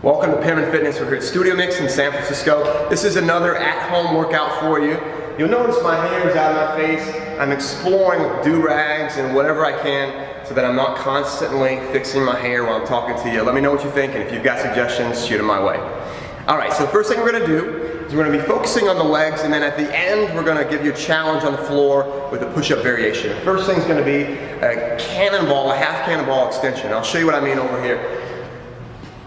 Welcome to Pearman Fitness. We're here at Studiomix in San Francisco. This is another at-home workout for you. You'll notice my hair is out of my face. I'm exploring with do-rags and whatever I can so that I'm not constantly fixing my hair while I'm talking to you. Let me know what you think, and if you've got suggestions, shoot them my way. Alright, so the first thing we're going to do is we're going to be focusing on the legs, and then at the end we're going to give you a challenge on the floor with a push-up variation. The first thing is going to be a cannonball, a half cannonball extension. I'll show you what I mean over here.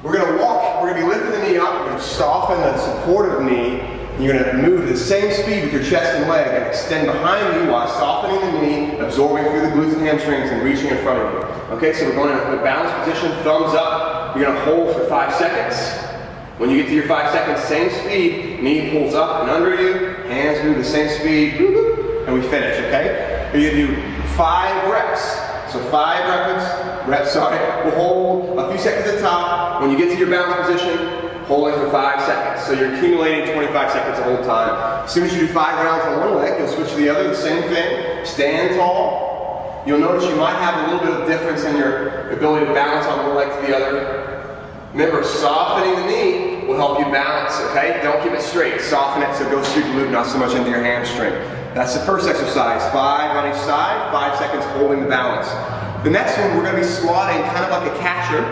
We're going to walk, we're going to be lifting the knee up, we're going to soften the supportive knee, and you're going to move at the same speed with your chest and leg and extend behind you while softening the knee, absorbing through the glutes and hamstrings and reaching in front of you. Okay, so we're going in a balanced position, thumbs up, you're going to hold for 5 seconds. When you get to your 5 seconds, same speed, knee pulls up and under you, hands move the same speed, and we finish, okay? You're going to do 5 reps. So 5 reps, we'll hold a few seconds at the top. When you get to your balance position, hold it for 5 seconds. So you're accumulating 25 seconds the whole time. As soon as you do 5 rounds on one leg, you'll switch to the other, the same thing. Stand tall. You'll notice you might have a little bit of difference in your ability to balance on one leg to the other. Remember, softening the knee will help you balance, okay? Don't keep it straight. Soften it so it goes through your glute, not so much into your hamstring. That's the first exercise. 5 on each side, 5 seconds holding the balance. The next one, we're going to be squatting kind of like a catcher,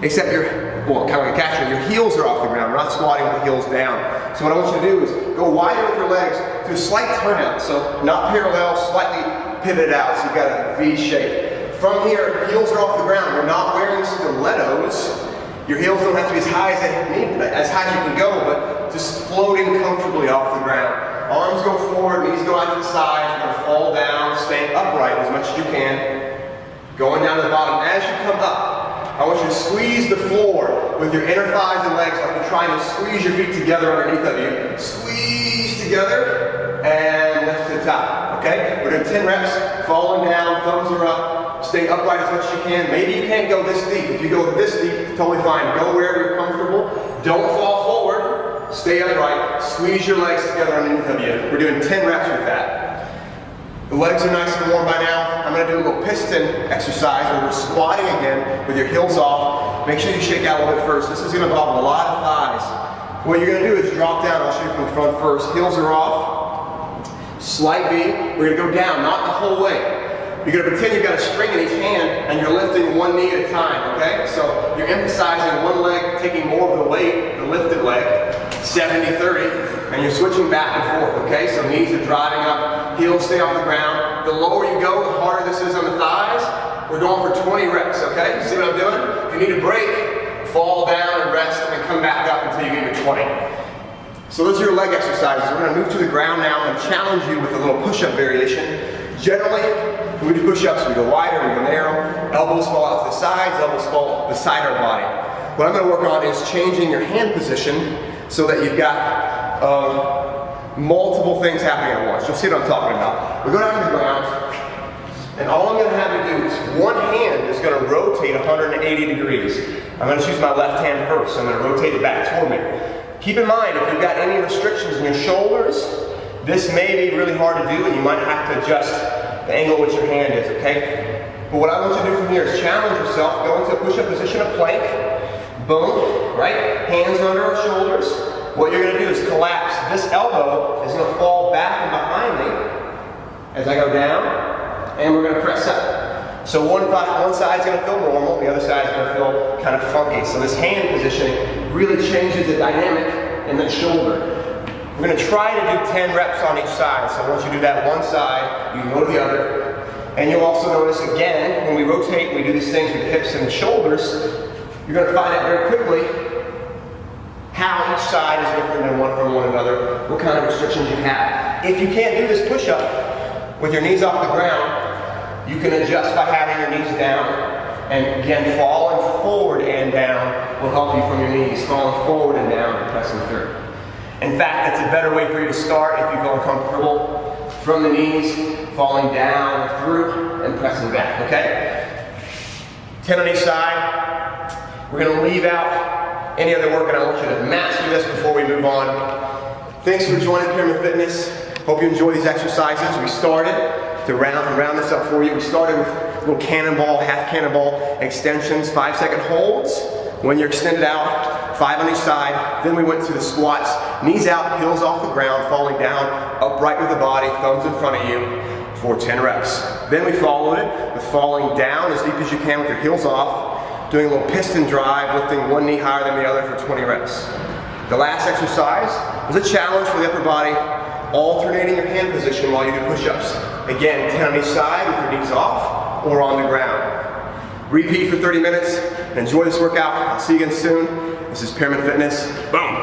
except kind of like a catcher. Your heels are off the ground. We're not squatting with the heels down. So what I want you to do is go wider with your legs to a slight turnout. So not parallel, slightly pivoted out. So you've got a V shape. From here, heels are off the ground. We're not wearing stilettos. Your heels don't have to be as high as high as you can go, but just floating comfortably off the ground. Arms go forward, knees go out to the sides. You're going to fall down, staying upright as much as you can. Going down to the bottom. As you come up, I want you to squeeze the floor with your inner thighs and legs like you're trying to squeeze your feet together underneath of you. Squeeze together and lift to the top. Okay? We're doing 10 reps, falling down, thumbs are up, staying upright as much as you can. Maybe you can't go this deep. If you go this deep, totally fine. Go wherever you're comfortable. Don't fall forward. Stay upright. Squeeze your legs together underneath of you. We're doing 10 reps with that. The legs are nice and warm by now. I'm going to do a little piston exercise where we're squatting again with your heels off. Make sure you shake out a little bit first. This is going to involve a lot of thighs. What you're going to do is drop down. I'll show you from the front first. Heels are off. Slight V. We're going to go down, not the whole way. You're going to pretend you've got a string in each hand and you're lifting one knee at a time, okay? So you're emphasizing one leg, taking more of the weight, the lifted leg, 70-30, and you're switching back and forth, okay? So knees are driving up, heels stay off the ground. The lower you go, the harder this is on the thighs. We're going for 20 reps, okay? See what I'm doing? If you need a break, fall down and rest and then come back up until you get to 20. So those are your leg exercises. We're going to move to the ground now. I'm going to challenge you with a little push-up variation. Generally, when we do push-ups, we go wider, we go narrow. Elbows fall out to the sides, elbows fall beside our body. What I'm going to work on is changing your hand position so that you've got multiple things happening at once. You'll see what I'm talking about. We go down to the ground, and all I'm going to have you do is one hand is going to rotate 180 degrees. I'm going to choose my left hand first, so I'm going to rotate it back toward me. Keep in mind, if you've got any restrictions in your shoulders, this may be really hard to do, and you might have to adjust the angle at which your hand is, okay? But what I want you to do from here is challenge yourself, go into a push-up position of plank, boom, right? Hands under our shoulders. What you're going to do is collapse. This elbow is going to fall back and behind me as I go down, and we're going to press up. So one side is going to feel normal, the other side is going to feel kind of funky. So this hand positioning really changes the dynamic in the shoulder. We're going to try to do 10 reps on each side. So once you do that one side, you can go to the other. And you'll also notice again, when we rotate, we do these things with the hips and the shoulders, you're going to find out very quickly how each side is different than one from one another, what kind of restrictions you have. If you can't do this push-up with your knees off the ground, you can adjust by having your knees down. And again, falling forward and down will help you from your knees. Falling forward and down and pressing through. In fact, that's a better way for you to start if you feel uncomfortable. From the knees, falling down through and pressing back, okay? 10 on each side. We're going to leave out any other work, and I want you to master this before we move on. Thanks for joining Pearman Fitness. Hope you enjoy these exercises. We started to round this up for you. We started with little cannonball, half cannonball extensions, 5-second holds. When you're extended out, 5 on each side. Then we went to the squats, knees out, heels off the ground, falling down, upright with the body, thumbs in front of you for 10 reps. Then we followed it with falling down as deep as you can with your heels off, doing a little piston drive, lifting one knee higher than the other for 20 reps. The last exercise was a challenge for the upper body, alternating your hand position while you do push-ups. Again, 10 on each side with your knees off or on the ground. Repeat for 30 minutes and enjoy this workout. I'll see you again soon. This is Pearman Fitness. Boom.